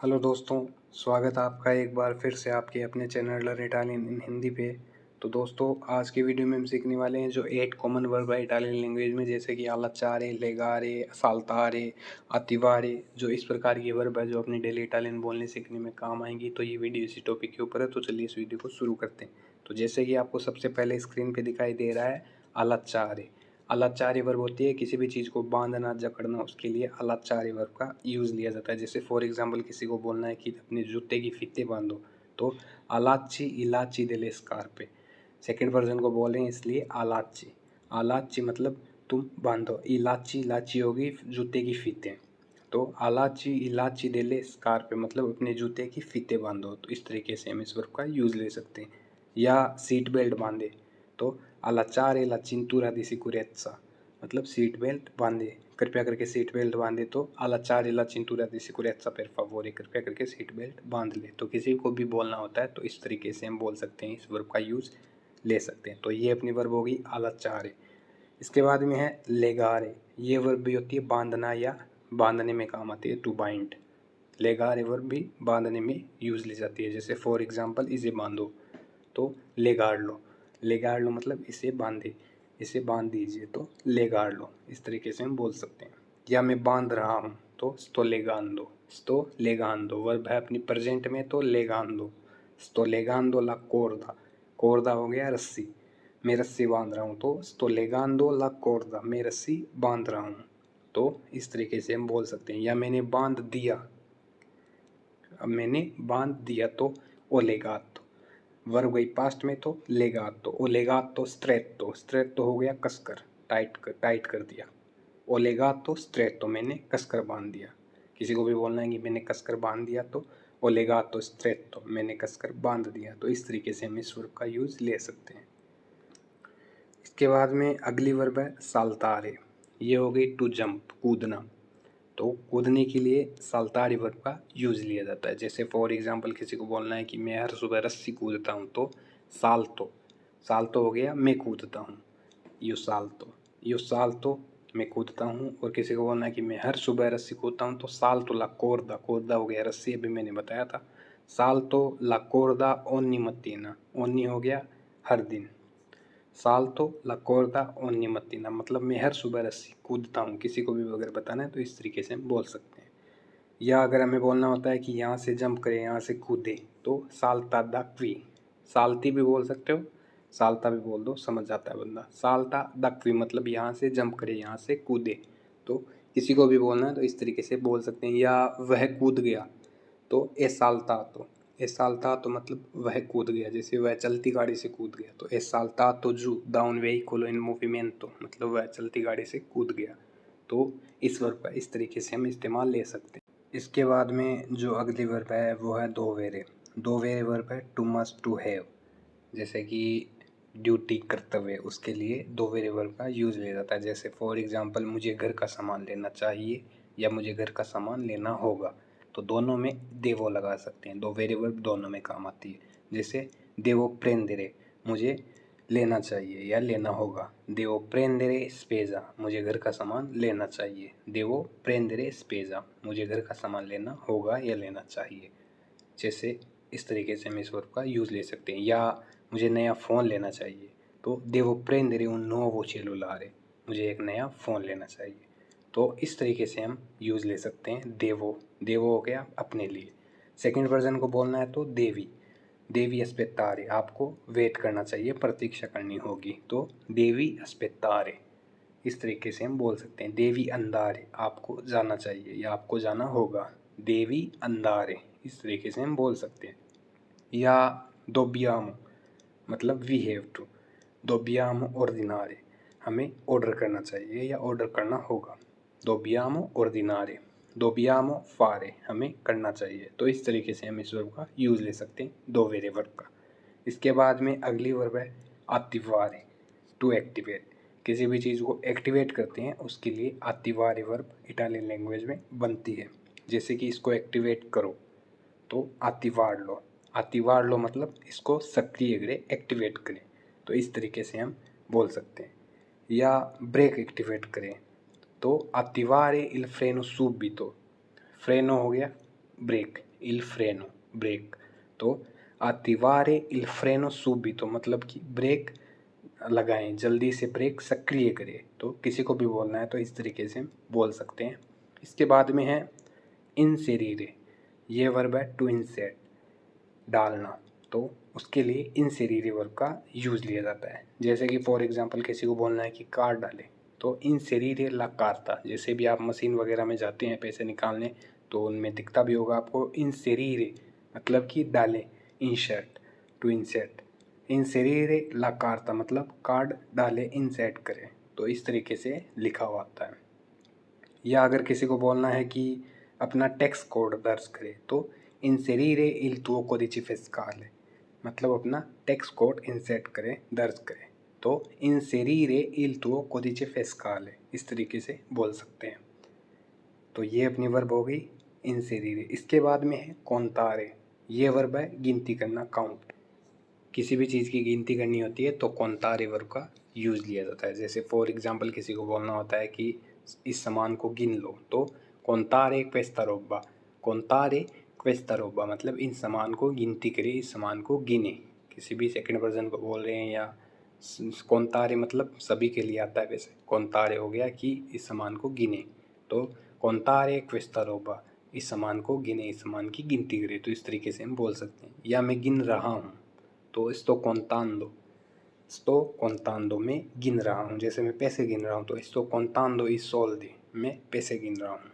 Hello दोस्तों, स्वागत है आपका एक बार फिर से आपके अपने चैनल लर्न इटालियन इन हिंदी पे। तो दोस्तों, आज के वीडियो में हम सीखने वाले हैं जो 8 कॉमन वर्ब है इटालियन लैंग्वेज में, जैसे कि allacciare, legare, saltare, attivare। जो इस प्रकार की वर्ब है जो अपनी डेली इटालियन बोलने सीखने में काम आएंगी। तो ये वीडियो इसी टॉपिक के ऊपर है, तो चलिए इस वीडियो को शुरू करते हैं। तो जैसे कि आपको सबसे पहले स्क्रीन पर दिखाई दे रहा है allacciare। allacciare वर्ब होती है किसी भी चीज़ को बांधना, जकड़ना, उसके लिए allacciare वर्ब का यूज़ लिया जाता है। जैसे फॉर एग्जांपल किसी को बोलना है कि अपने जूते की फीते बांधो, तो allacci i lacci delle scarpe। Second person को बोल रहे हैं इसलिए allacci। allacci मतलब तुम बांधो, इलाची इलाची होगी जूते की फीते, तो allacci i lacci delle scarpe मतलब अपने जूते की फीते बांधो। तो इस तरीके से हम इस वर्ब का यूज़ ले सकते हैं। या सीट बेल्ट बांधे, तो allacciare la cintura di sicurezza मतलब सीट बेल्ट बांधे, कृपया करके सीट बेल्ट बांधे। तो allacciare la cintura di sicurezza per favore, कृपया करके सीट बेल्ट बांध ले। तो किसी को भी बोलना होता है तो इस तरीके से हम बोल सकते हैं, इस वर्ब का यूज़ ले सकते हैं। तो ये अपनी वर्ब होगी allacciare। इसके बाद में है legare। ये वर्ब भी होती है बांधना या बांधने में काम आती है, टू बाइंड। legare वर्ब भी बांधने में यूज़ ली जाती है। जैसे फॉर एग्जांपल इसे बांधो, तो लेगाड़ लो मतलब इसे बांधे, इसे बांध दीजिए, तो लेगाड़ लो। इस तरीके से हम बोल सकते हैं। या मैं बांध रहा हूँ, तो sto legando वर्ब है अपनी प्रेजेंट में, तो legando, sto legando la corda। Korda हो गया रस्सी, मैं रस्सी बांध रहा हूँ, तो sto legando la corda, मैं रस्सी बांध रहा हूँ। तो इस तरीके से हम बोल सकते हैं। या मैंने बांध दिया, अब मैंने बांध दिया, तो ओ लेगातो वर्ब गई पास्ट में, तो लेगातो, ओ लेगातो स्ट्रेटो, स्ट्रेटो हो गया कसकर, टाइट कर दिया। ओ लेगातो स्ट्रेटो मैंने कसकर बांध दिया। किसी को भी बोलना है कि मैंने कसकर बांध दिया, तो ओ लेगातो स्ट्रेटो मैंने कसकर बांध दिया। तो इस तरीके से हम इस वर्ब का यूज़ ले सकते हैं। इसके बाद में अगली वर्ब है साल्तारे। ये हो गई टू जंप, कूदना। तो कूदने के लिए साल्तारे वर्ब का यूज़ लिया जाता है। जैसे फॉर एग्जांपल किसी को बोलना है कि मैं हर सुबह रस्सी कूदता हूँ, तो साल्तो, साल्तो हो गया मैं कूदता हूँ, यू साल्तो मैं कूदता हूँ। और किसी को बोलना है कि मैं हर सुबह रस्सी कूदता हूँ, तो साल्तो ला कोर्दा, कोर्दा हो गया रस्सी, अभी मैंने बताया था। साल्तो ला कोर्दा ओनी मत्तीना, ओनी हो गया हर दिन, साल्तो ला कोर्दा ओनी मत्तीना मतलब मैं हर सुबह रस्सी कूदता हूँ। किसी को भी अगर बताना है तो इस तरीके से हम बोल सकते हैं। या अगर हमें बोलना होता है कि यहाँ से जंप करें, यहाँ से कूदे, तो साल्ता दा क्वी, साल्ती भी बोल सकते हो, साल्ता भी बोल दो, समझ जाता है बंदा। साल्ता दा क्वी मतलब यहाँ से जंप करे, यहाँ से कूदे। तो किसी को भी बोलना है तो इस तरीके से बोल सकते हैं। या वह कूद गया, तो ए साल्तातो मतलब वह कूद गया, जैसे वह चलती गाड़ी से कूद गया, तो ए साल्तातो जू दा un veicolo in movimento मतलब वह चलती गाड़ी से कूद गया। तो इस वर्ब का इस तरीके से हम इस्तेमाल ले सकते हैं। इसके बाद में जो अगली वर्ब है वो है दोवेरे। दोवेरे वर्ब है टू मस्ट, टू हैव। जैसे कि ड्यूटी, कर्तव्य, उसके लिए दोवेरे वर्ब का यूज़ लिया जाता है। जैसे फॉर एग्जांपल मुझे घर का सामान लेना चाहिए या मुझे घर का सामान लेना होगा, तो दोनों में देवो लगा सकते हैं। दोवेरे वर्ब दोनों में काम आती है। जैसे देवो प्रेंदेरे मुझे लेना चाहिए या लेना होगा, देवो प्रेंदेरे स्पेजा मुझे घर का सामान लेना चाहिए, देवो प्रेंदेरे स्पेजा मुझे घर का सामान लेना होगा या लेना चाहिए। जैसे इस तरीके से हम इस वर्ब का यूज़ ले सकते हैं। या मुझे नया फ़ोन लेना चाहिए, तो देवो प्रेंदेरे un nuovo cellulare मुझे एक नया फ़ोन लेना चाहिए। तो इस तरीके से हम यूज़ ले सकते हैं। देवो, देवो हो गया अपने लिए। सेकंड वर्जन को बोलना है तो देवी, देवी अस्पेत्तारे आपको वेट करना चाहिए, प्रतीक्षा करनी होगी, तो देवी अस्पेत्तारे। इस तरीके से हम बोल सकते हैं। देवी अंदारे आपको जाना चाहिए या आपको जाना होगा, देवी अंदारे, इस तरीके से हम बोल सकते हैं। या दोबियामो मतलब वी हैव टू, दोबियामो ऑर्डिनारे हमें ऑर्डर करना चाहिए या ऑर्डर करना होगा, दोबियामो ऑर्डिनारे, दोबियामो फारे हमें करना चाहिए। तो इस तरीके से हम इस वर्ब का यूज़ ले सकते हैं, दो वेरे वर्ब का। इसके बाद में अगली वर्ब है अतिवारे, टू एक्टिवेट। किसी भी चीज़ को एक्टिवेट करते हैं उसके लिए अतिवारे वर्ब इटालियन लैंग्वेज में बनती है। जैसे कि इसको एक्टिवेट करो, तो अतिवार लो मतलब इसको सक्रिय करें, एक्टिवेट करें। तो इस तरीके से हम बोल सकते हैं। या ब्रेक एक्टिवेट करें, तो अतिवारे इल फ्रेनो subito, फ्रेनो हो गया ब्रेक, il freno ब्रेक। तो attivare il freno subito मतलब कि ब्रेक लगाएं, जल्दी से ब्रेक सक्रिय करें। तो किसी को भी बोलना है तो इस तरीके से बोल सकते हैं। इसके बाद में है inserire, ये वर्ब है टू इंसर्ट, डालना। तो उसके लिए inserire वर्ब का यूज़ लिया जाता है। जैसे कि फॉर एग्जांपल किसी को बोलना है कि कार्ड डाले, तो inserire la carta। जैसे भी आप मशीन वगैरह में जाते हैं पैसे निकालने, तो उनमें दिखता भी होगा आपको inserire मतलब कि डालें, insert, to insert. inserire la carta मतलब कार्ड डालें, इंसर्ट करें। तो इस तरीके से लिखा हुआ आता है। या अगर किसी को बोलना है कि अपना टैक्स कोड दर्ज करे, तो inserire il tuo codice fiscale मतलब अपना टैक्स कोड इंसर्ट करें, दर्ज करें। तो inserire il tuo codice fiscale इस तरीके से बोल सकते हैं। तो ये अपनी वर्ब हो गई inserire। इसके बाद में है contare, ये वर्ब है गिनती करना, काउंट। किसी भी चीज़ की गिनती करनी होती है तो contare वर्ब का यूज़ लिया जाता है। जैसे फॉर एग्जांपल किसी को बोलना होता है कि इस सामान को गिन लो, तो contare questa roba, contare questa roba मतलब इन सामान को गिनती करें, इस सामान को गिने। किसी भी सेकंड पर्सन को बोल रहे हैं, या contare मतलब सभी के लिए आता है। वैसे contare हो गया कि इस सामान को गिने, तो contare questa roba इस सामान को गिने, इस सामान की गिनती करें। तो इस तरीके से हम बोल सकते हैं। या मैं गिन रहा हूँ, तो sto contando मैं गिन रहा हूँ। जैसे मैं पैसे गिन रहा हूँ, तो sto contando i soldi मैं पैसे गिन रहा हूँ।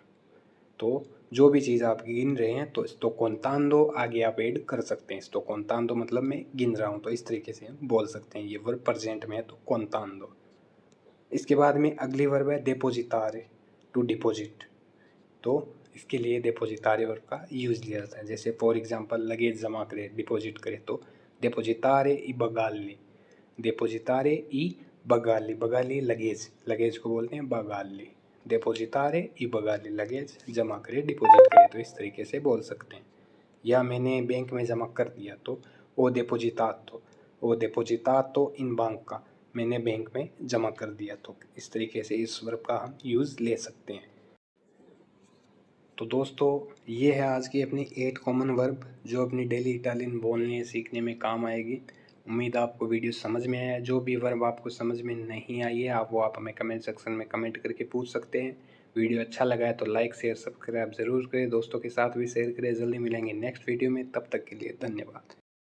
तो जो भी चीज़ आप गिन रहे हैं तो sto contando आगे आप ऐड कर सकते हैं। sto contando मतलब मैं गिन रहा हूँ, तो इस तरीके से हम बोल सकते हैं। ये वर्ब प्रेजेंट में है तो contando। इसके बाद में अगली वर्ब है depositare, टू डिपॉजिट। तो इसके लिए depositare वर्ब का यूज़ लिया जाता है। जैसे फॉर एग्जांपल लगेज जमा करें, डिपॉजिट करें, तो depositare i bagagli, depositare i bagagli, bagagli luggage, luggage को बोलते हैं bagagli। depositare i bagagli luggage जमा करें, डिपॉजिट करें। तो इस तरीके से बोल सकते हैं। या मैंने बैंक में जमा कर दिया, तो ho depositato in banca मैंने बैंक में जमा कर दिया। तो इस तरीके से इस वर्ब का हम यूज़ ले सकते हैं। तो दोस्तों ये है आज की अपनी 8 कॉमन वर्ब जो अपनी डेली इटालियन बोलने सीखने में काम आएगी। उम्मीद आपको वीडियो समझ में आया। जो भी वर्ब आपको समझ में नहीं आई है आप हमें कमेंट सेक्शन में कमेंट करके पूछ सकते हैं। वीडियो अच्छा लगा है तो लाइक शेयर सब्सक्राइब ज़रूर करें, दोस्तों के साथ भी शेयर करें। जल्दी मिलेंगे नेक्स्ट वीडियो में, तब तक के लिए धन्यवाद।